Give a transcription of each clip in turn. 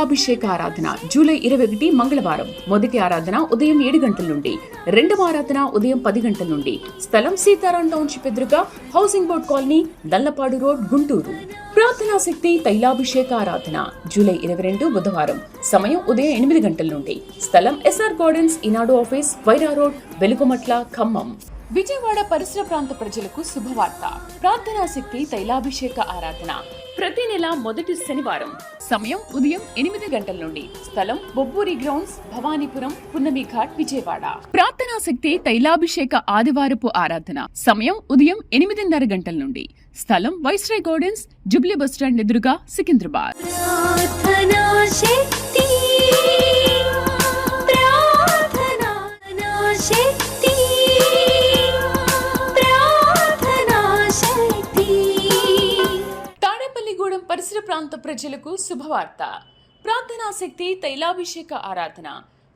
తైలాభిషేక ఆరాధన జూలై 21 మంగళవారం. మొదటి ఆరాధన ఉదయం 7 గంటల నుండి, రెండవ ఆరాధన ఉదయం 10 గంటల నుండి. స్థలం సీతారాం టౌన్షిప్ ఎదురుగా, housing board colony, Dallapadu road, Guntur. ప్రార్థనా శక్తి తైలాభిషేక ఆరాధన జూలై 22 బుధవారం. సమయం ఉదయం 8 గంటల నుండి. స్థలం ఎస్ఆర్ గార్డెన్స్, ఈనాడు ఆఫీస్, వైరా రోడ్, వెలుగుమట్ల, ఖమ్మం. విజయవాడ పరిసర ప్రాంత ప్రజలకు శుభవార్త. ప్రార్థనా శక్తి తైలాభిషేక ఆరాధన ప్రతి నెల మొదటి శనివారం. సమయం ఉదయం 8 గంటల నుండి. స్థలం బొబ్బూరి గ్రౌండ్స్, భవానీపురం, పున్నమి ఘాట్, విజయవాడ. ప్రార్థనా శక్తి తైలాభిషేక ఆదివారపు ఆరాధన సమయం ఉదయం 8:30 గంటల నుండి. స్థలం వైస్రాయ్ గార్డెన్స్, జుబ్లీ బస్టాండ్ ఎదురుగా, సికింద్రాబాద్. పరిసర ప్రాంత ప్రజలకు శుభవార్త. ప్రార్థనా శక్తి తైలాభిషేక ఆరాధన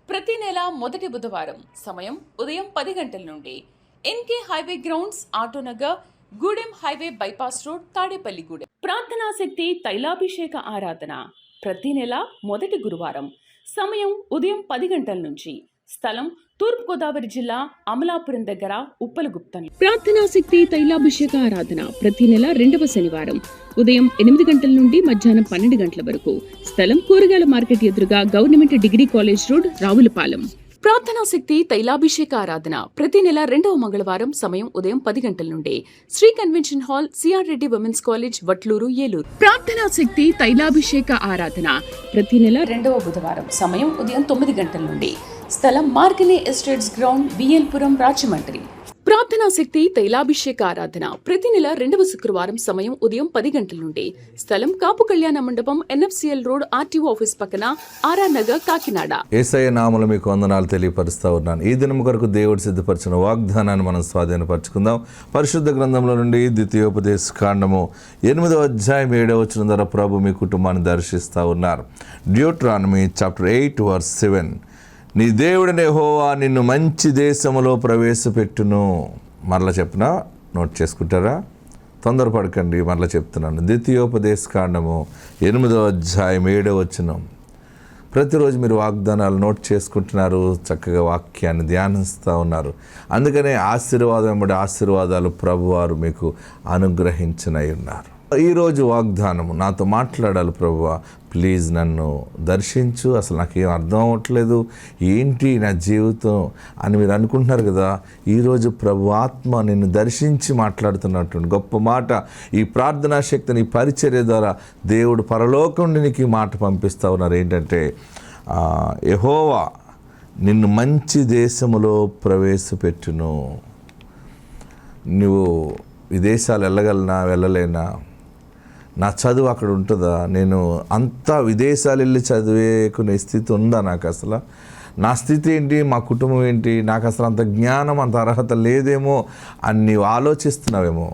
ప్రతి నెల మొదటి బుధవారం. సమయం ఉదయం 10 గంటల నుండి. NK highway grounds, Autonagar, Gudem highway bypass road, Tadepalligudem. ప్రార్థనా శక్తి తైలాభిషేక ఆరాధన ప్రతి నెల మొదటి గురువారం. సమయం ఉదయం 10 గంటల నుంచి. స్థలం తూర్పుగోదావరి జిల్లా, అమలాపురం దగ్గర, ఉప్పలగుప్తం. ప్రార్థనా శక్తి తైలాభిషేక ఆరాధన ప్రతి నెల రెండవ శనివారం. ఉదయం 8 గంటల నుండి మధ్యాహ్నం 12 గంటల వరకు. స్థలం కూరగాయల మార్కెట్ ఎదురుగా, government degree college road, Ravulapalem. ప్రార్థనా శక్తి తైలాభిషేక ఆరాధన ప్రతి నెల రెండవ మంగళవారం. సమయం ఉదయం 10 గంటల నుండి. Shri convention hall, CR Reddy women's college, Vatluru, Eluru. ప్రార్థనా శక్తి తైలాభిషేక ఆరాధన ప్రతి నెల రెండవ బుధవారం. సమయం ఉదయం 9 గంటల నుండి. స్థలం మార్గనే ఎస్టేట్స్ గ్రౌండ్, బిఎల్పురం, రాజమండ్రి. ప్రార్థనా శక్తి తైలాభిషేక ఆరాధన ప్రతి నెల రెండవ శుక్రవారం. సమయం ఉదయం 10 గంటల నుండి. స్థలం కాపు కళ్యాణ మండపం, ఎన్ఎఫ్సిఎల్ రోడ్, ఆర్టీఓ ఆఫీస్ పక్కన, ఆర్ఆర్ నగర్, కాకినాడ. యేసయ్య నామములో మీకు వందనాలు తెలియపరుస్తా ఉన్నాను. ఈ దినం కొరకు దేవుడు సిద్ధపరిచిన వాగ్దానాన్ని మనం స్వాధీనపరచుకుందాం. పరిశుద్ధ గ్రంథంలో నుండి ద్వితీయోపదేశ కాండము 8వ అధ్యాయం 7వ వచనం ద్వారా ప్రభు మీ కుటుంబాన్ని దర్శిస్తూ ఉన్నారు. Deuteronomy chapter 8:7. నీ దేవుడనే యెహోవా నిన్ను మంచి దేశములో ప్రవేశపెట్టును. మరలా చెప్పినా నోట్ చేసుకుంటారా? తొందరపడకండి, మరలా చెప్తున్నాను. ద్వితీయోపదేశ కాండము 8వ అధ్యాయం 7వ వచనం. ప్రతిరోజు మీరు వాగ్దానాలు నోట్ చేసుకుంటున్నారు, చక్కగా వాక్యాన్ని ధ్యానిస్తూ ఉన్నారు. అందుకనే ఆశీర్వాదం వెంబడి ఆశీర్వాదాలు ప్రభువారు మీకు అనుగ్రహించనై ఉన్నారు. ఈరోజు వాగ్దానము నాతో మాట్లాడాలి ప్రభువా, ప్లీజ్ నన్ను దర్శించు. అసలు నాకేం అర్థం అవ్వట్లేదు, ఏంటి నా జీవితం అని మీరు అనుకుంటున్నారు కదా. ఈరోజు ప్రభు ఆత్మ నిన్ను దర్శించి మాట్లాడుతున్నటువంటి గొప్ప మాట. ఈ ప్రార్థనా శక్తిని, ఈ పరిచర్య ద్వారా దేవుడు పరలోకం నుండి నీకు ఈ మాట పంపిస్తూ ఉన్నారు. ఏంటంటే, యెహోవా నిన్ను మంచి దేశములో ప్రవేశపెట్టును. నువ్వు విదేశాలు వెళ్ళగలనా, వెళ్ళలేనా? నా చదువు అక్కడ ఉంటుందా? నేను అంతా విదేశాలు వెళ్ళి చదివేకునే స్థితి ఉందా నాకు? అసలు నా స్థితి ఏంటి, మా కుటుంబం ఏంటి, నాకు అసలు అంత జ్ఞానం, అంత అర్హత లేదేమో అని నీవు ఆలోచిస్తున్నావేమో.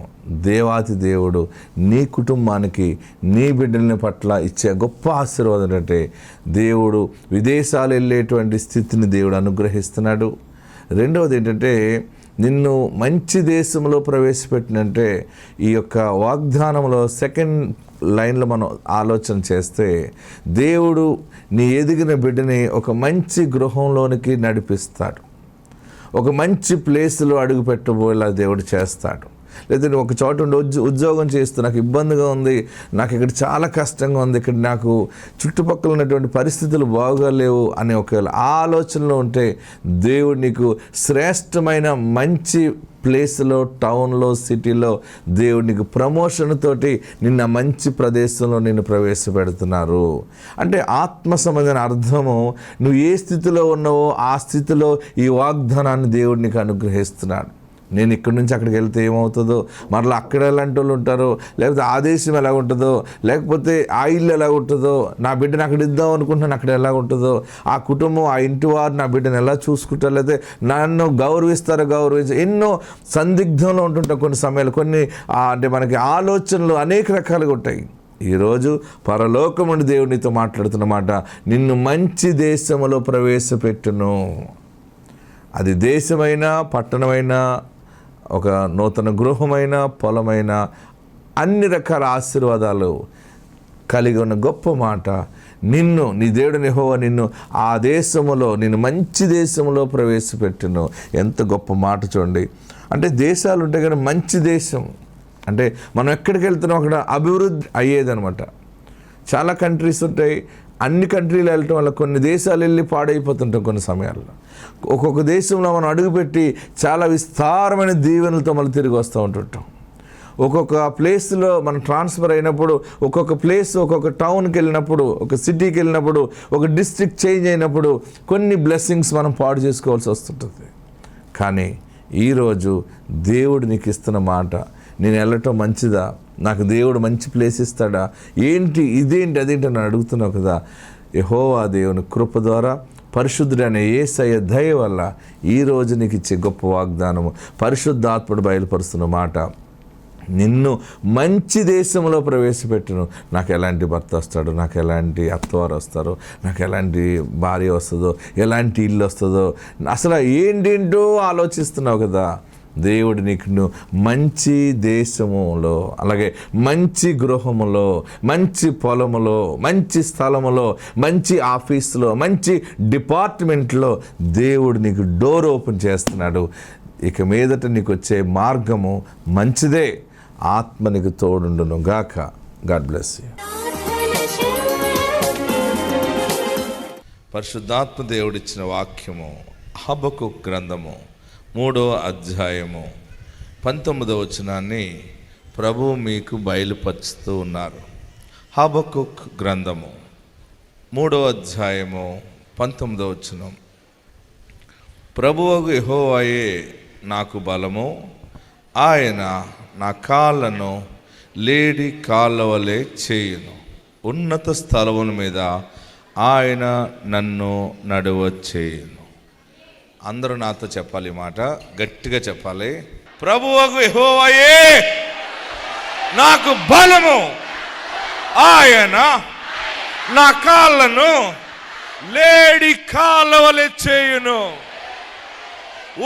దేవాతి దేవుడు నీ కుటుంబానికి, నీ బిడ్డల పట్ల ఇచ్చే గొప్ప ఆశీర్వాదం అంటే దేవుడు విదేశాలు వెళ్ళేటువంటి స్థితిని దేవుడు అనుగ్రహిస్తున్నాడు. రెండవది ఏంటంటే, నిన్ను మంచి దేశంలో ప్రవేశపెట్టినంటే, ఈ యొక్క వాగ్దానంలో సెకండ్ లైన్లో మనం ఆలోచన చేస్తే, దేవుడు నీ ఎదిగిన బిడ్డని ఒక మంచి గృహంలోనికి నడిపిస్తాడు. ఒక మంచి ప్లేస్లో అడుగు పెట్టబోయేలా దేవుడు చేస్తాడు. లేదా నేను ఒక చోట ఉండి ఉద్యోగం చేస్తూ నాకు ఇబ్బందిగా ఉంది, నాకు ఇక్కడ చాలా కష్టంగా ఉంది, ఇక్కడ నాకు చుట్టుపక్కల ఉన్నటువంటి పరిస్థితులు బాగోలేవు అనే ఒక ఆలోచనలో ఉంటే, దేవుడు నీకు శ్రేష్టమైన మంచి ప్లేస్లో, టౌన్లో, సిటీలో దేవుడు నీకు ప్రమోషన్ తోటి నిన్న మంచి ప్రదేశంలో నిన్ను ప్రవేశపెడుతున్నారు. అంటే ఆత్మ సంబంధమైన అర్థము, నువ్వు ఏ స్థితిలో ఉన్నావో ఆ స్థితిలో ఈ వాగ్దానాన్ని దేవుడు నీకు అనుగ్రహిస్తున్నాడు. నేను ఇక్కడి నుంచి అక్కడికి వెళ్తే ఏమవుతుందో, మరలా అక్కడ ఎలాంటి వాళ్ళు ఉంటారో, లేకపోతే ఆ దేశం ఎలా ఉంటుందో, లేకపోతే ఆ ఇల్లు ఎలా ఉంటుందో, నా బిడ్డను అక్కడ ఇద్దాం అనుకుంటున్నాను అక్కడ ఎలా ఉంటుందో, ఆ కుటుంబం, ఆ ఇంటి వారు నా బిడ్డను ఎలా చూసుకుంటారు, లేకపోతే నన్ను గౌరవిస్తారో ఎన్నో సందిగ్ధంలో ఉంటుంటాం కొన్ని సమయాలు. కొన్ని అంటే మనకి ఆలోచనలు అనేక రకాలుగా ఉంటాయి. ఈరోజు పరలోకముండి దేవునితో మాట్లాడుతున్న మాట, నిన్ను మంచి దేశములో ప్రవేశపెట్టును. అది దేశమైనా, పట్టణమైనా, ఒక నూతన గృహమైన, పొలమైన, అన్ని రకాల ఆశీర్వాదాలు కలిగి ఉన్న గొప్ప మాట. నీ దేవుడైన యెహోవా నిన్ను ఆ దేశములో, నిన్ను మంచి దేశంలో ప్రవేశపెట్టును. ఎంత గొప్ప మాట చూడండి. అంటే దేశాలు ఉంటాయి కానీ మంచి దేశం అంటే మనం ఎక్కడికి వెళ్తున్నాం అక్కడ అభివృద్ధి అయ్యేదనమాట. చాలా కంట్రీస్ ఉంటాయి, అన్ని కంట్రీలు వెళ్ళటం వల్ల కొన్ని దేశాలు వెళ్ళి పాడైపోతుంటాం. కొన్ని సమయాల్లో ఒక్కొక్క దేశంలో మనం అడుగుపెట్టి చాలా విస్తారమైన దీవెనలతో మళ్ళీ తిరిగి వస్తూ ఉంటుంటాం. ఒక్కొక్క ప్లేస్లో మనం ట్రాన్స్ఫర్ అయినప్పుడు, ఒక్కొక్క ప్లేస్, ఒక్కొక్క టౌన్కి వెళ్ళినప్పుడు, ఒక సిటీకి వెళ్ళినప్పుడు, ఒక డిస్ట్రిక్ట్ చేంజ్ అయినప్పుడు కొన్ని బ్లెస్సింగ్స్ మనం పాడు చేసుకోవాల్సి వస్తుంటుంది. కానీ ఈరోజు దేవుడు నీకు ఇస్తున్న మాట, నేను వెళ్ళటం మంచిదా, నాకు దేవుడు మంచి ప్లేస్ ఇస్తాడా, ఏంటి ఇదేంటి అదేంటి అని అడుగుతున్నావు కదా. యెహోవా దేవుని కృప ద్వారా, పరిశుద్ధుడైన యేసయ్య దయ వల్ల ఈరోజు నీకు ఇచ్చే గొప్ప వాగ్దానము, పరిశుద్ధాత్ముడు బయలుపరుస్తున్న మాట, నిన్ను మంచి దేశంలో ప్రవేశపెట్టును. నాకు ఎలాంటి భర్త వస్తాడు, నాకు ఎలాంటి అత్తవారు వస్తారో, నాకు ఎలాంటి భార్య వస్తుందో, ఎలాంటి ఇల్లు వస్తుందో, అసలు ఏంటేంటో ఆలోచిస్తున్నావు కదా. దేవుడు నీకు మంచి దేశములో, అలాగే మంచి గృహములో, మంచి పొలములో, మంచి స్థలములో, మంచి ఆఫీసులో, మంచి డిపార్ట్మెంట్లో దేవుడు నీకు డోర్ ఓపెన్ చేస్తున్నాడు. ఇక మీదట నీకు వచ్చే మార్గము మంచిదే. ఆత్మ నీకు తోడుండును గాక. God bless you. పరిశుద్ధాత్మ దేవుడిచ్చిన వాక్యము హబక్కూకు గ్రంథము 3వ అధ్యాయము 19వ వచనాన్ని ప్రభువు మీకు బయలుపరుస్తూ ఉన్నారు. హబక్కూకు గ్రంథము 3వ అధ్యాయము 19వ వచనం. ప్రభువగు యెహోవాయే నాకు బలము, ఆయన నా కాళ్ళను లేడి కాళ్ళ వలె చేయును, ఉన్నత స్థలముల మీద ఆయన నన్ను నడువ చేయును. అందరూ నాతో చెప్పాలి, ఈ మాట గట్టిగా చెప్పాలి. ప్రభువగు యెహోవాయే నాకు బలము, ఆయన నా కాళ్ళను లేడి కాళ్ళ వలె చేయును,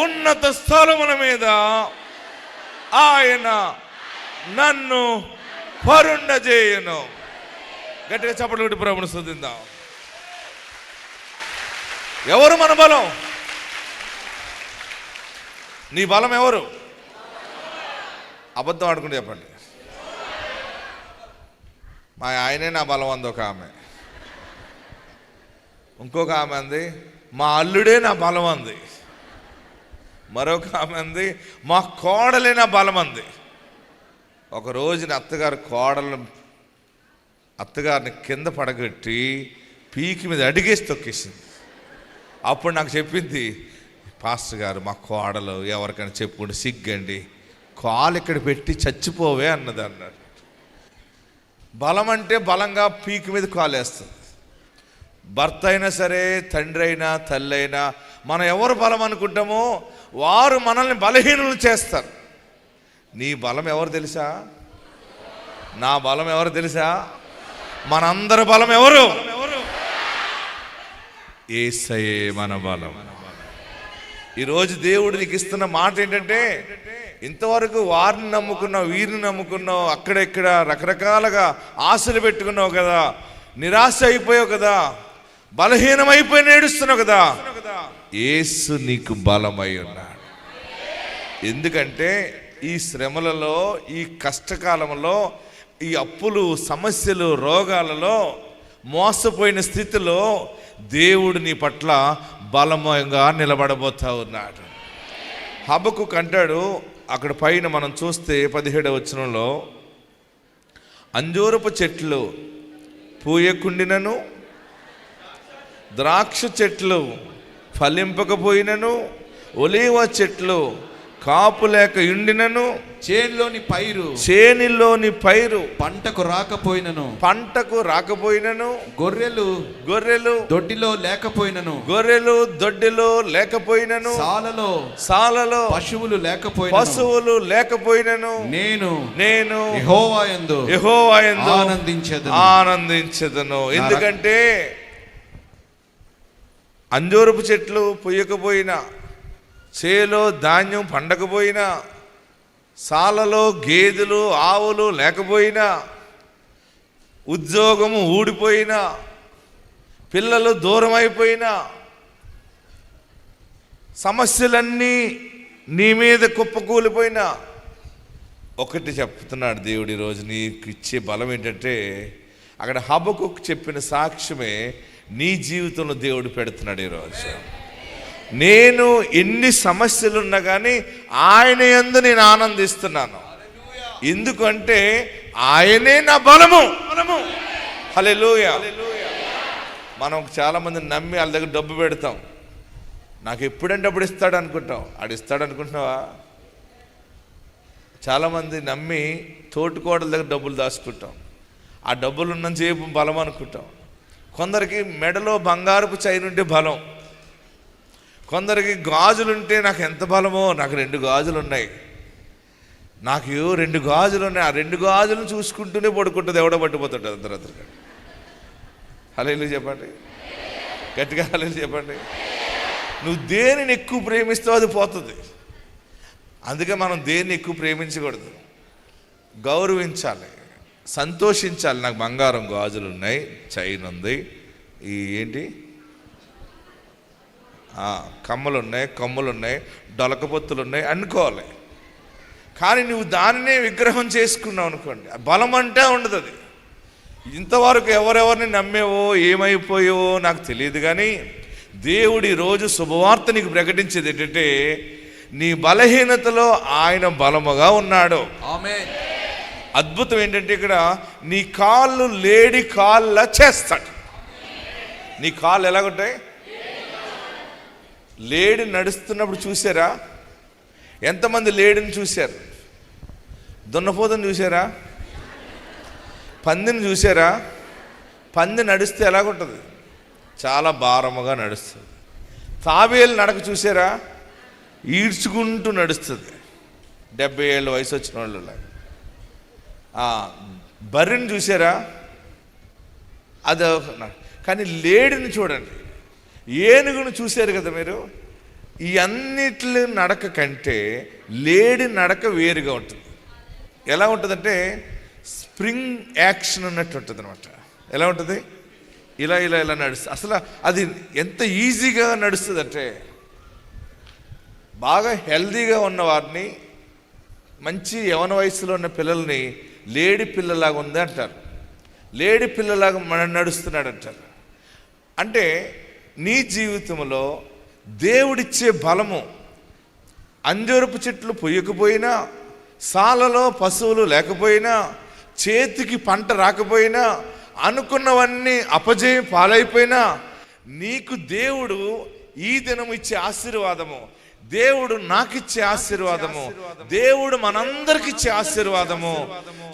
ఉన్నత స్థలముల మీద ఆయన నన్ను పరుండజేయును. గట్టిగా చప్పట్లు కొట్టి ప్రభువును స్తుతిద్దాం. ఎవరు మన బలం? నీ బలం ఎవరు? అబద్ధం ఆడుకుంటే చెప్పండి. మా ఆయనే నా బలం అంది ఒక ఆమె. ఇంకొక ఆమె అంది మా అల్లుడే నా బలం అంది. మరొక ఆమె అంది మా కోడలే నా బలం అంది. ఒక రోజున అత్తగారిని కింద పడగొట్టి పీకి మీద అడిగేసి తొక్కేసింది. అప్పుడు నాకు చెప్పింది, పాస్టర్ గారు మా కోడలు ఎవరికైనా చెప్పుకుంటే సిగ్గండి, కాలు ఇక్కడ పెట్టి చచ్చిపోవే అన్నాడు. బలం అంటే బలంగా పీకి మీద కాలేస్తుంది. భర్త అయినా సరే, తండ్రి అయినా, తల్లి అయినా, మనం ఎవరు బలం అనుకుంటామో వారు మనల్ని బలహీనులు చేస్తారు. నీ బలం ఎవరు తెలుసా? నా బలం ఎవరు తెలుసా? మనందరి బలం ఎవరు? యేసయ్యే మన బలం. ఈరోజు దేవుడు నీకు ఇస్తున్న మాట ఏంటంటే, ఇంతవరకు వారిని నమ్ముకున్నావు, వీరిని నమ్ముకున్నావు, అక్కడెక్కడ రకరకాలుగా ఆశలు పెట్టుకున్నావు కదా, నిరాశ అయిపోయావు కదా, బలహీనమైపోయి ఏడుస్తున్నావు కదా. యేసు నీకు బలమై ఉన్నాడు. ఎందుకంటే ఈ శ్రమలలో, ఈ కష్టకాలంలో, ఈ అప్పులు, సమస్యలు, రోగాలలో, మోసపోయిన స్థితిలో దేవుడు నీ పట్ల బలమంగా నిలబడబోతా ఉన్నాడు. హబక్కూకు అంటాడు, అక్కడ పైన మనం చూస్తే 17వ వచనంలో, అంజూరపు చెట్లు పూయకుండినను, ద్రాక్ష చెట్లు ఫలింపకపోయినను, ఒలీవ చెట్లు కాపు లేక ఉండినను, చేనిలోని పైరు పంటకు రాకపోయినను, గొర్రెలు దొడ్డిలో లేకపోయినను, సాలలో పశువులు లేకపోయినను, నేను యెహోవాయందు ఆనందించెదను. ఎందుకంటే అంజూరపు చెట్లు పొయ్యకపోయినా, చేలో ధాన్యం పండకపోయినా, సాలలో గేదెలు ఆవులు లేకపోయినా, ఉద్యోగము ఊడిపోయినా, పిల్లలు దూరం అయిపోయినా, సమస్యలన్నీ నీ మీద కుప్పకూలిపోయినా, ఒకటి చెప్తున్నాడు దేవుడు ఈరోజు నీకు ఇచ్చే బలం ఏంటంటే, అక్కడ హబకుకు చెప్పిన సాక్ష్యమే నీ జీవితంలో దేవుడు పెడుతున్నాడు ఈరోజు. నేను ఎన్ని సమస్యలున్నా కానీ ఆయన యందు నేను ఆనందిస్తున్నాను. ఎందుకంటే ఆయనే నా బలము. హల్లెలూయా. మనం చాలామంది నమ్మి వాళ్ళ దగ్గర డబ్బు పెడతాం. నాకు ఎప్పుడంటే అప్పుడు ఇస్తాడు అనుకుంటాం. ఆడు ఇస్తాడు అనుకుంటున్నావా? చాలామంది నమ్మి తోటికోడల దగ్గర డబ్బులు దాచుకుంటాం. ఆ డబ్బులు ఉన్నంతసేపు బలం అనుకుంటాం. కొందరికి మెడలో బంగారపు చైన్ ఉంటే బలం, కొందరికి గాజులుంటే నాకు ఎంత బలమో. నాకు 2 గాజులు ఉన్నాయి, నాకు 2 గాజులు ఉన్నాయి. ఆ 2 గాజులను చూసుకుంటూనే పడుకుంటుంది, ఎవడో పట్టిపోతుంటుంది అందరూ. హల్లెలూయా చెప్పండి, గట్టిగా హల్లెలూయా చెప్పండి. నువ్వు దేనిని ఎక్కువ ప్రేమిస్తావు అది పోతుంది. అందుకే మనం దేన్ని ఎక్కువ ప్రేమించకూడదు, గౌరవించాలి, సంతోషించాలి. నాకు బంగారం గాజులు ఉన్నాయి, చైన్ ఉంది, ఈ ఏంటి కమ్మలు ఉన్నాయి, కమ్ములు ఉన్నాయి, డొలకపొత్తులు ఉన్నాయి అనుకోవాలి. కానీ నువ్వు దానినే విగ్రహం చేసుకున్నావు అనుకోండి, బలం అంటే ఉండదు. అది ఇంతవరకు ఎవరెవరిని నమ్మేవో ఏమైపోయావో నాకు తెలియదు. కానీ దేవుడి రోజు శుభవార్త నీకు ప్రకటించేది ఏంటంటే, నీ బలహీనతలో ఆయన బలముగా ఉన్నాడు. ఆమేన్. అద్భుతం ఏంటంటే, ఇక్కడ నీ కాళ్ళు లేడి కాళ్ళ చేస్తాడు. నీ కాళ్ళు ఎలాగుంటాయి? లేడి నడుస్తున్నప్పుడు చూసారా? ఎంతమంది లేడిని చూశారు? దున్నపోతుని చూసారా? పందిని చూసారా? పంది నడిస్తే ఎలాగుంటుంది? చాలా భారముగా నడుస్తుంది. తాబేలు నడక చూసారా? ఈడ్చుకుంటూ నడుస్తుంది, 70 ఏళ్ళ వయసు వచ్చిన వాళ్ళు. బర్రెని చూసారా? అది. కానీ లేడిని చూడండి, ఏనుగును చూశారు కదా మీరు. ఈ అన్నిటి నడక కంటే లేడి నడక వేరుగా ఉంటుంది. ఎలా ఉంటుందంటే స్ప్రింగ్ యాక్షన్ ఉన్నట్టు ఉంటుంది అనమాట. ఎలా ఉంటుంది? ఇలా ఇలా ఇలా నడుస్తుంది. అసలు అది ఎంత ఈజీగా నడుస్తుంది అంటే, బాగా హెల్దీగా ఉన్న వారిని, మంచి యవన వయసులో ఉన్న పిల్లల్ని లేడి పిల్లలాగా ఉంది అంటారు, లేడి పిల్లలాగా మనం నడుస్తున్నాడు అంటారు. అంటే నీ జీవితంలో దేవుడిచ్చే బలము, అంజూరపు చెట్లు పొయ్యకపోయినా, సాలలో పశువులు లేకపోయినా, చేతికి పంట రాకపోయినా, అనుకున్నవన్నీ అపజయం పాలైపోయినా, నీకు దేవుడు ఈ దినం ఇచ్చే ఆశీర్వాదము, దేవుడు నాకిచ్చే ఆశీర్వాదము, దేవుడు మనందరికి ఇచ్చే ఆశీర్వాదము.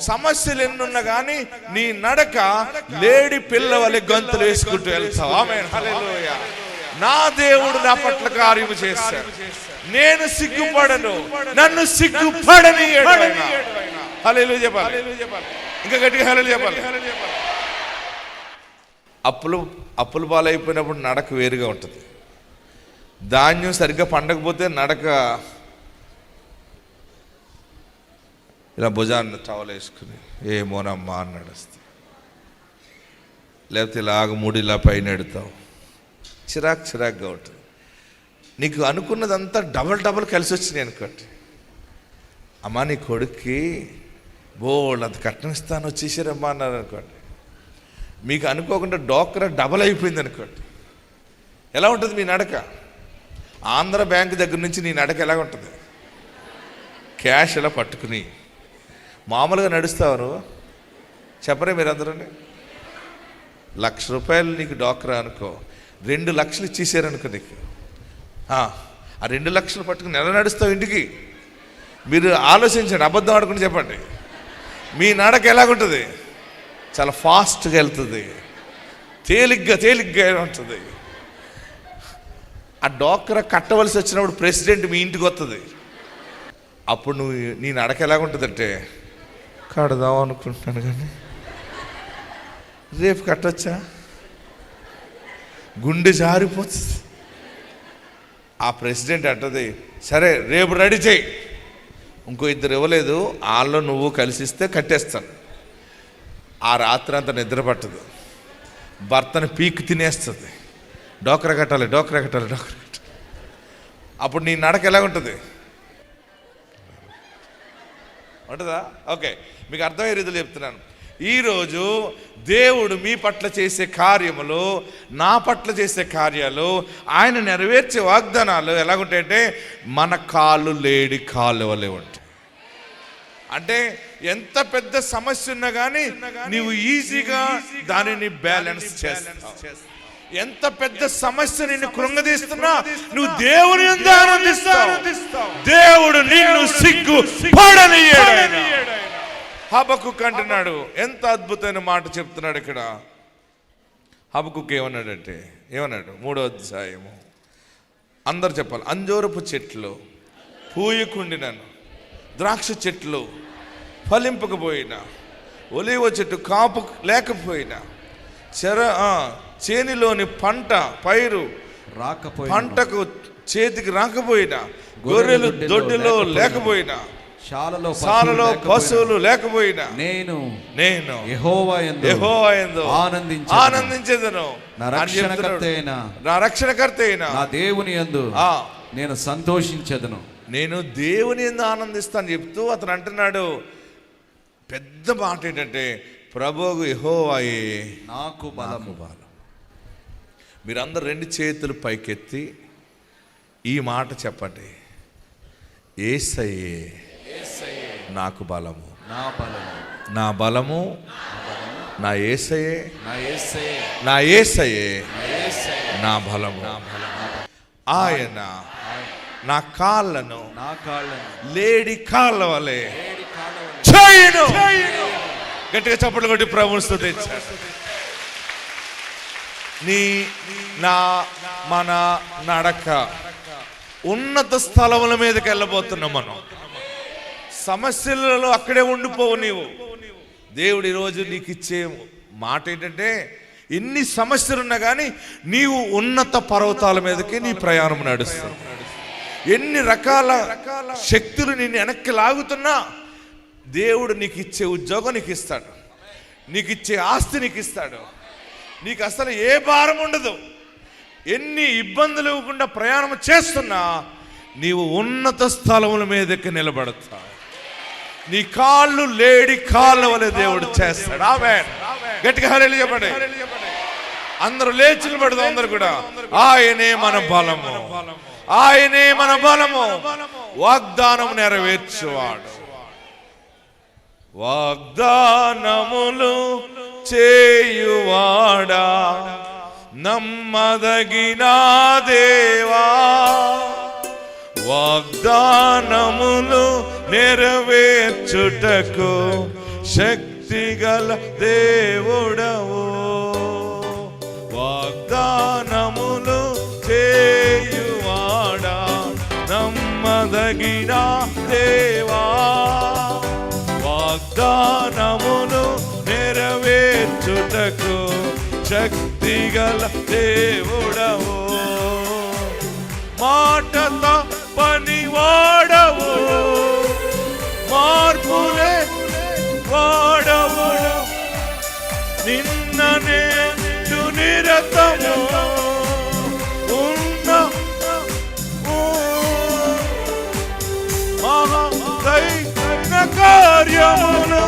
సమస్యలు ఎన్నున్నా కానీ నీ నడక లేడి పిల్లవలె గంతులు వేసుకుంటూ వెళ్తావు. ఆమేన్, హల్లెలూయా. నా దేవుడు నా పట్ల కార్యము చేస్తాడు, నేను సిగ్గుపడను, నన్ను సిగ్గుపడని. హల్లెలూయా చెప్పాలి, ఇంకా గట్టిగా హల్లెలూయా చెప్పాలి. అప్పులు పాలైపోయినప్పుడు నడక వేరుగా ఉంటుంది. ధాన్యం సరిగ్గా పండకపోతే నడక ఇలా భుజాన్ని టవల్ వేసుకుని ఏమోనమ్మా అని నడుస్తావు, లేకపోతే ఇలాగ మూడు ఇలా పైన ఎడతావు, చిరాగ్గా ఉంటుంది. నీకు అనుకున్నదంతా డబల్ కలిసి వచ్చినాయి అనుకోండి. అమ్మా నీ కొడుక్కి బోల్డ్ అంత కట్నం ఇస్తాను వచ్చేసారమ్మా అన్నారు అనుకోండి. మీకు అనుకోకుండా డోక్రా డబల్ అయిపోయింది అనుకోండి. ఎలా ఉంటుంది మీ నడక? ఆంధ్ర బ్యాంక్ దగ్గర నుంచి నీ నడక ఎలా ఉంటుంది? క్యాష్ ఎలా పట్టుకుని మామూలుగా నడుస్తావు నువ్వు? చెప్పరే మీరందరూ. 1,00,000 రూపాయలు నీకు డోక్రా అనుకో, 2 లక్షలు ఇచ్చేసారనుకో నీకు. ఆ 2 లక్షలు పట్టుకుని ఎలా నడుస్తావు ఇంటికి? మీరు ఆలోచించండి, అబద్ధం ఆడుకుని చెప్పండి. మీ నడక ఎలాగుంటుంది? చాలా ఫాస్ట్గా వెళ్తుంది, తేలిగ్గా ఉంటుంది. ఆ డోక్రా కట్టవలసి వచ్చినప్పుడు ప్రెసిడెంట్ మీ ఇంటికి వస్తుంది. అప్పుడు నువ్వు నీ నడక ఎలాగుంటుందంటే, కడదాం అనుకుంటున్నాను కానీ రేపు కట్టొచ్చా, గుండె జారిపోతుంది. ఆ ప్రెసిడెంట్ అంటది, సరే రేపు రెడీ చేయి, ఇంకో 2 ఇవ్వలేదు, వాళ్ళు నువ్వు కలిసిస్తే కట్టేస్తాను. ఆ రాత్రి అంతా నిద్ర పట్టదు. భర్తని పీక్ తినేస్తుంది. డోక్రా కట్టాలి. అప్పుడు నీ నడక ఎలా ఉంటుంది? ఉంటుందా? ఓకే, మీకు అర్థమయ్యే రీతిలో చెప్తున్నాను. ఈరోజు దేవుడు మీ పట్ల చేసే కార్యములు, నా పట్ల చేసే కార్యాలు, ఆయన నెరవేర్చే వాగ్దానాలు ఎలాగుంటాయంటే మన కాళ్ళు లేడి కాళ్ళు వలె ఉంటాయి. అంటే ఎంత పెద్ద సమస్య ఉన్నా కానీ నీవు ఈజీగా దానిని బ్యాలెన్స్ చేస్తావు. ఎంత పెద్ద సమస్య నిన్ను కృంగదీస్తున్నా నువ్వు దేవుని యందు ఆనందిస్తావు. దేవుడు నిన్ను సిగ్గు పడనీయడు. హబక్కుకు అంటున్నాడు, ఎంత అద్భుతమైన మాట చెప్తున్నాడు ఇక్కడ. హబక్కుకు ఏమన్నాడంటే, ఏమన్నాడు? 3వ అధ్యాయము, అందరు చెప్పాలి. అంజూరపు చెట్లు పూయకుండినను, ద్రాక్ష చెట్లు ఫలింపకపోయినా, ఒలీవ చెట్టు కాపు లేకపోయినా, చేనిలోని పైరు పంటకు చేతికి రాకపోయినా, గొర్రెలు దొడ్డిలో లేకపోయినా, శాలలో పశువులు లేకపోయినా, నేను యెహోవా యందు ఆనందించెదను. నా రక్షణకర్త అయిన నా దేవుని యందు నేను సంతోషించెదను. నేను దేవుని యందు ఆనందిస్తాను చెప్తూ అతను అంటున్నాడు. పెద్ద మాట ఏంటంటే, ప్రభువు యెహోవాయే నాకు బలము. మీరందరూ 2 చేతులు పైకెత్తి ఈ మాట చెప్పండి. యేసయ్యే నాకు బలము. నా బలము నా యేసయ్యే. నా యేసయ్యే నా బలము. ఆయన నా కాళ్ళను లేడి కాళ్ళ వలె చేయను. గట్టిగా చప్పట్లు కొట్టి ప్రభువుని స్తుతించాడు. మన నడక ఉన్నత స్థలముల మీదకి వెళ్ళబోతున్నాం మనం. సమస్యలలో అక్కడే ఉండిపోవు నీవు. దేవుడు ఈరోజు నీకు ఇచ్చే మాట ఏంటంటే, ఎన్ని సమస్యలున్నా కానీ నీవు ఉన్నత పర్వతాల మీదకి నీ ప్రయాణం నడుస్తావు. ఎన్ని రకాల శక్తులు నిన్ను వెనక్కి లాగుతున్నా దేవుడు నీకు ఇచ్చే ఉద్యోగం నీకు ఇస్తాడు, నీకు ఇచ్చే ఆస్తి నీకు ఇస్తాడు. నీకు అసలు ఏ భారం ఉండదు. ఎన్ని ఇబ్బందులు ఇవ్వకుండా ప్రయాణం చేస్తున్నా నీవు ఉన్నత స్థలముల మీదకి నిలబడతావు. నీ కాళ్ళు లేడి కాళ్ళ వలె దేవుడు చేస్తాడు. ఆమేన్. గట్టిగా హల్లెలూయా చెప్పండి. అందరూ లేచి నిలబడదాం. అందరూ కూడా, ఆయనే మన బలము, ఆయనే మన బలము, వాగ్దానం నెరవేర్చువాడు. వాగ్దానములు చేయువాడా, నమ్మదగిన దేవా, వాగ్దానములు నెరవేర్చుటకు శక్తిగల దేవుడవు. వాగ్దానములు చేయువాడా, నమ్మదగిన దేవా, వాగ్దానములు నెరవేర్చుటకు శక్తిగల దేవుడవు. మాటతో పనివాడవు, మార్పులే వాడవు, నిన్ననే నిరతము ఉన్న మహాదైన కార్యములు,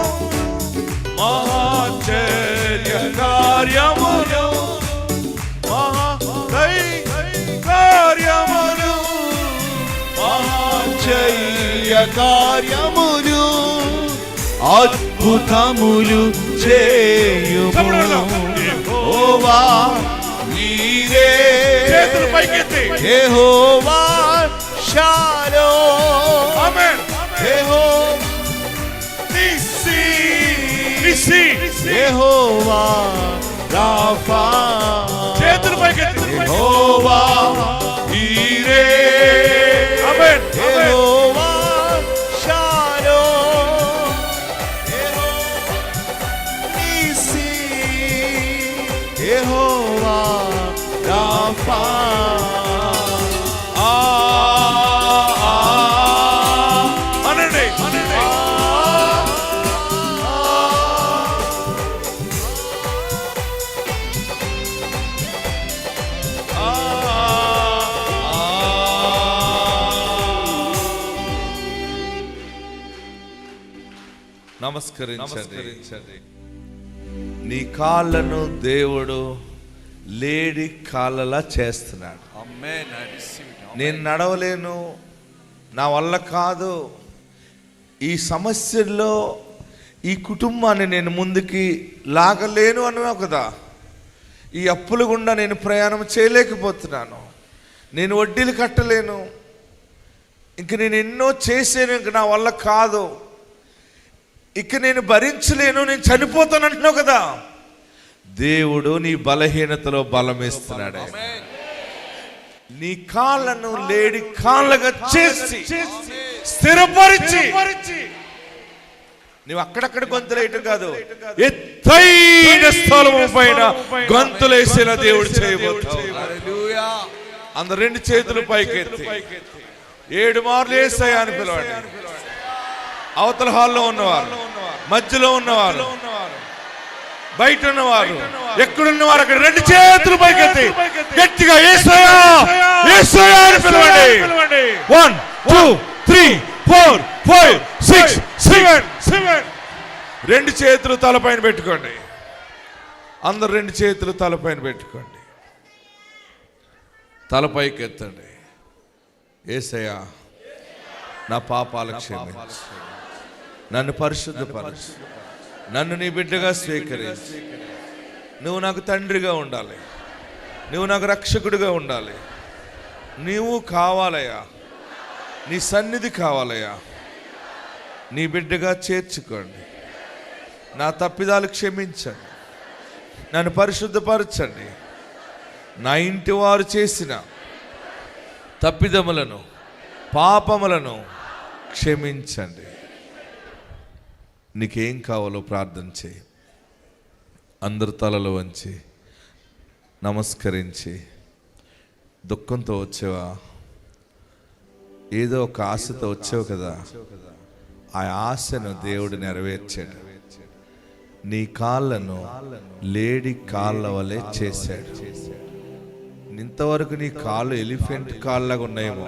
మహాచర్య కార్యములు, కార్యములు, మహాచర్య కార్యములు, అద్భుతములు చేయుము యెహోవా నీరే. చేతులు పైకెత్తి, యెహోవా షాలోమ్. ఆమేన్. యెహోవా నిస్సి, యెహోవా రాఫా. చేతులు పైకెత్తి, యెహోవా ఈరే. ఆమేన్. యెహోవా షాలోమ్, యెహోవా నిస్సి, యెహోవా రాఫా. అనండి, అనండి. నమస్కరించండి. నీ కాళ్ళను దేవుడు లేడి కాళ్ళలా చేస్తున్నాడు. నేను నడవలేను, నా వల్ల కాదు, ఈ సమస్యల్లో ఈ కుటుంబాన్ని నేను ముందుకి లాగలేను అన్నావు కదా. ఈ అప్పుల గుండా నేను ప్రయాణం చేయలేకపోతున్నాను, నేను వడ్డీలు కట్టలేను, ఇంక నేను ఎన్నో చేసాను, ఇంక నా వల్ల కాదు, ఇక నేను భరించలేను, నేను చనిపోతాను అంటున్నావు కదా. దేవుడు నీ బలహీనతలో బలం ఇస్తున్నాడు. నీ కాళ్ళను లేడి కాళ్ళగా చేసి స్థిరపరిచి, నువ్వు అక్కడక్కడ గొంతులేయటం కాదు, ఎత్తైన స్థలము పైన గొంతులేసేలా దేవుడు చేయబోతాడు. అందరు 2 చేతులు పైకెత్తి 7 మార్లు యేసయ్యా అని పిలవండి. అవతల హాల్లో ఉన్నవారు, మధ్యలో ఉన్నవారు, బయట ఉన్నవారు, ఎక్కడున్నవారు అక్కడ 2 చేతులు పైకెత్తి గట్టిగా యేసయ్యా యేసయ్యా అని పిలవండి. 1 2 3 4 5 6 7 2 చేతులు తలపైన పెట్టుకోండి. అందరు 2 చేతులు తలపైన పెట్టుకోండి. తలపైకి ఎత్తండి. యేసయ్యా నా పాపాలు క్షమించు, నన్ను పరిశుద్ధపరచు, నన్ను నీ బిడ్డగా స్వీకరించి, నువ్వు నాకు తండ్రిగా ఉండాలి, నువ్వు నాకు రక్షకుడిగా ఉండాలి, నీవు కావాలయ్యా, నీ సన్నిధి కావాలయ్యా, నీ బిడ్డగా చేర్చుకోండి, నా తప్పిదాలు క్షమించండి, నన్ను పరిశుద్ధపరచండి, నా ఇంటి వారు చేసిన తప్పిదములను పాపములను క్షమించండి. నీకేం కావాలో ప్రార్థన చేయి. అందరు తలలు వంచి నమస్కరించి, దుఃఖంతో వచ్చావా, ఏదో ఒక ఆశతో వచ్చావు కదా, ఆ ఆశను దేవుడు నెరవేర్చాడు. నీ కాళ్ళను లేడి కాళ్ళ వలె చేశాడు. ఇంతవరకు నీ కాళ్ళు ఎలిఫెంట్ కాళ్ళగా ఉన్నాయేమో,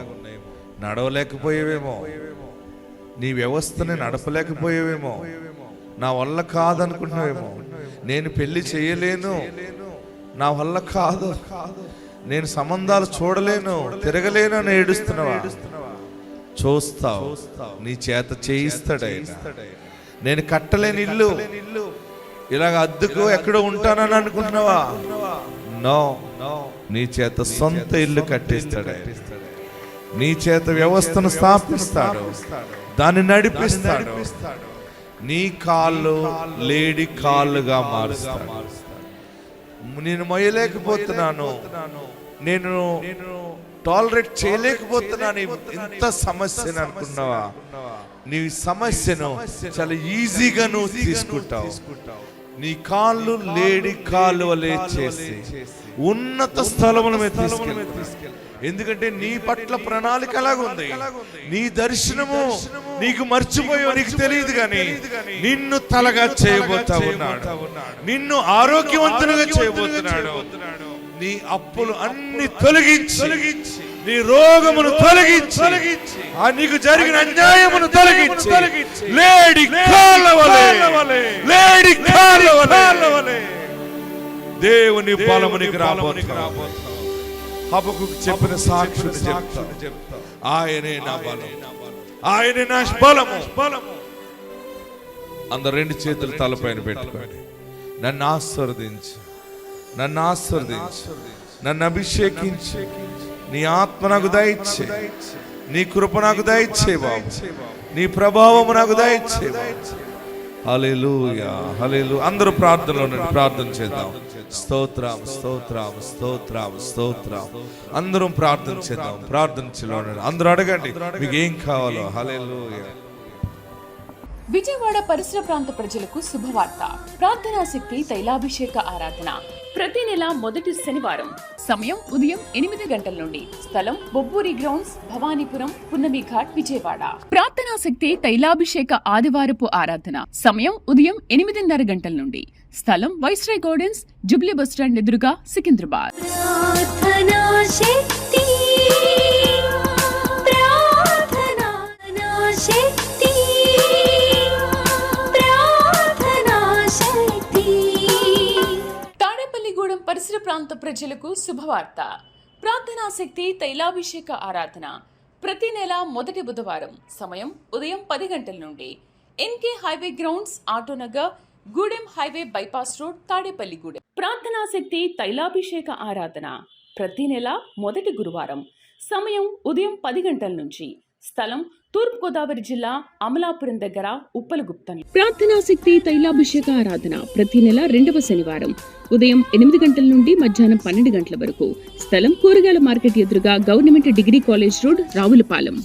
నడవలేకపోయేవేమో, నీ వ్యవస్థని నడపలేకపోయేవేమో, నా వల్ల కాదనుకుంటున్నావేమో, నేను పెళ్లి చేయలేను, నా వల్ల కాదు, నేను సంబంధాలు చూడలేను, తిరగలేను అని ఏడుస్తున్నావా? చూస్తావు, నీ చేత చేయిస్తాడు ఆయన. నేను కట్టలేని ఇల్లు, ఇలాగ అద్దెకు ఎక్కడో ఉంటానని అనుకుంటున్నావా? నో, నీ చేత సొంత ఇల్లు కట్టిస్తాడు ఆయన. నీ చేత వ్యవస్థను స్థాపిస్తాడు, దాన్ని నడిపిస్తాడు. నీ కాళ్ళు లేడి కాళ్ళుగా మారుస్తాడు. నేను మొయ్యలేకపోతున్నాను, నేను టాలరేట్ చేయలేకపోతున్నాను ఇంత సమస్యను అనుకున్నావా? నీ సమస్యను చాలా ఈజీగా నువ్వు తీసుకుంటావు. నీ కాళ్ళు లేడి కాళ్ళు వలె చేసి ఉన్నత స్థలముల మీద తీసుకెళ్ళి, ఎందుకంటే నీ పట్ల ప్రణాళిక అలాగుంది. నీ దర్శనము నీకు మర్చిపోయో నీకు తెలియదు, కానీ నిన్ను తలగా చేయబోతా ఉన్నాడు, నిన్ను ఆరోగ్యవంతులుగా చేయబోతున్నాడు. నీ అప్పులు అన్ని తొలగించి, నీ రోగమును తొలగించి, నీకు జరిగిన అన్యాయమును తొలగించి, లేడి కాళ్ళ వలె, లేడి కాళ్ళ వలె దేవుని బలము నీకు రాబోతున్నాడు. హబక్కుకు చెప్పిన సాక్షులు చెప్తా, ఆయనే నా బలం, ఆయనే నా బలము. అందరు 2 చేతులు తలపైన పెట్టుకోండి. నన్ను ఆశీర్వదించు, నన్ను ఆశీర్వదించు, నన్ను అభిషేకించి, నీ ఆత్మ నాకు దయచే, నీ కృప నాకు దయచే బాబు, నీ ప్రభావము నాకు దయచే బాబు. హల్లెలూయా, హల్లెలూయా. అందరూ ప్రార్థనలో ప్రార్థన చేద్దాం. స్తోత్రం, స్తోత్రం, స్తోత్రం, స్తోత్రం. అందరం ప్రార్థన చేద్దాం. ప్రార్థనలో అందరూ అడగండి మీకు ఏం కావాలో. హల్లెలూయా. విజయవాడ పరిసర ప్రాంత ప్రజలకు శుభవార్త. ప్రార్థనా శక్తి తైలాభిషేక ఆరాధన ప్రతి నెల మొదటి శనివారం. సమయం ఉదయం 8 గంటల నుండి. స్థలం బొబ్బూరి గ్రౌండ్స్, భవానీపురం, పున్నమి ఘాట్, విజయవాడ. ప్రార్థనా శక్తి తైలాభిషేక ఆదివారపు ఆరాధన. సమయం ఉదయం 8:30 గంటల నుండి. స్థలం వైస్రాయ్ గార్డెన్స్, జుబ్లీ బస్టాండ్ ఎదురుగా, సికింద్రాబాద్. ప్రాంత ప్రజలకు శుభవార్త. ప్రార్థనాశక్తి తైలాభిషేక ఆరాధన ప్రతి నెల మొదటి బుధవారం. సమయం ఉదయం 10 గంటల నుండి. NK highway grounds, Autonagar, Gudem highway bypass road, Tadepalligudem. ప్రార్థనాశక్తి తైలాభిషేక ఆరాధన ప్రతి నెల మొదటి గురువారం. సమయం ఉదయం 10 గంటల నుంచి. స్థలం తూర్పుగోదావరి జిల్లా, అమలాపురం దగ్గర, ఉప్పలగుప్తం. ప్రార్థనాశక్తి తైలాభిషేక ఆరాధన ప్రతి నెల 2వ శనివారం ఉదయం 8 గంటల నుండి మధ్యాహ్నం 12 గంటల వరకు. స్థలం కూరగాయల మార్కెట్ ఎదురుగా, government degree college road, Ravulapalem.